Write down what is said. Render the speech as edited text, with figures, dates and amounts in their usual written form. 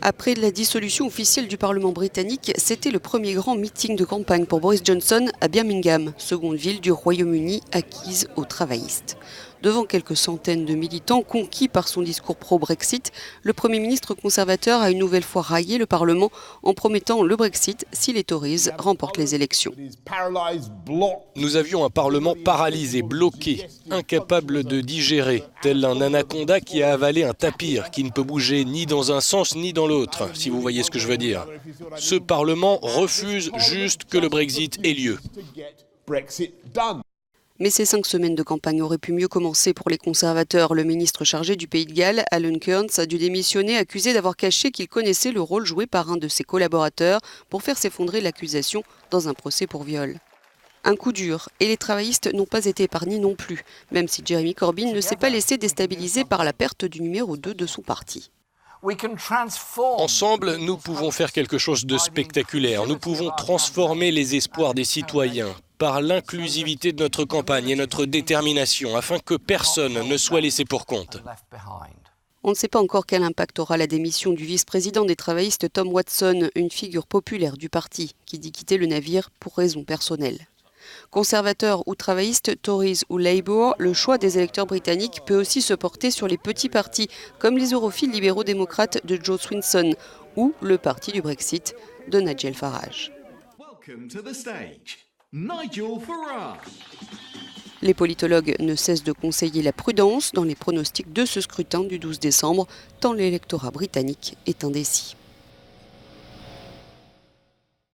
Après la dissolution officielle du Parlement britannique, c'était le premier grand meeting de campagne pour Boris Johnson à Birmingham, seconde ville du Royaume-Uni acquise aux travaillistes. Devant quelques centaines de militants conquis par son discours pro-Brexit, le Premier ministre conservateur a une nouvelle fois raillé le Parlement en promettant le Brexit si les Tories remportent les élections. Nous avions un Parlement paralysé, bloqué, incapable de digérer, tel un anaconda qui a avalé un tapir, qui ne peut bouger ni dans un sens ni dans l'autre, si vous voyez ce que je veux dire. Ce Parlement refuse juste que le Brexit ait lieu. Mais ces 5 semaines de campagne auraient pu mieux commencer pour les conservateurs. Le ministre chargé du Pays de Galles, Alan Kearns, a dû démissionner, accusé d'avoir caché qu'il connaissait le rôle joué par un de ses collaborateurs pour faire s'effondrer l'accusation dans un procès pour viol. Un coup dur, et les travaillistes n'ont pas été épargnés non plus, même si Jeremy Corbyn ne s'est pas laissé déstabiliser par la perte du numéro 2 de son parti. Ensemble, nous pouvons faire quelque chose de spectaculaire. Nous pouvons transformer les espoirs des citoyens par l'inclusivité de notre campagne et notre détermination, afin que personne ne soit laissé pour compte. On ne sait pas encore quel impact aura la démission du vice-président des travaillistes Tom Watson, une figure populaire du parti, qui dit quitter le navire pour raisons personnelles. Conservateurs ou travaillistes, Tories ou Labour, le choix des électeurs britanniques peut aussi se porter sur les petits partis, comme les europhiles libéraux-démocrates de Joe Swinson ou le parti du Brexit de Nigel Farage. Les politologues ne cessent de conseiller la prudence dans les pronostics de ce scrutin du 12 décembre, tant l'électorat britannique est indécis.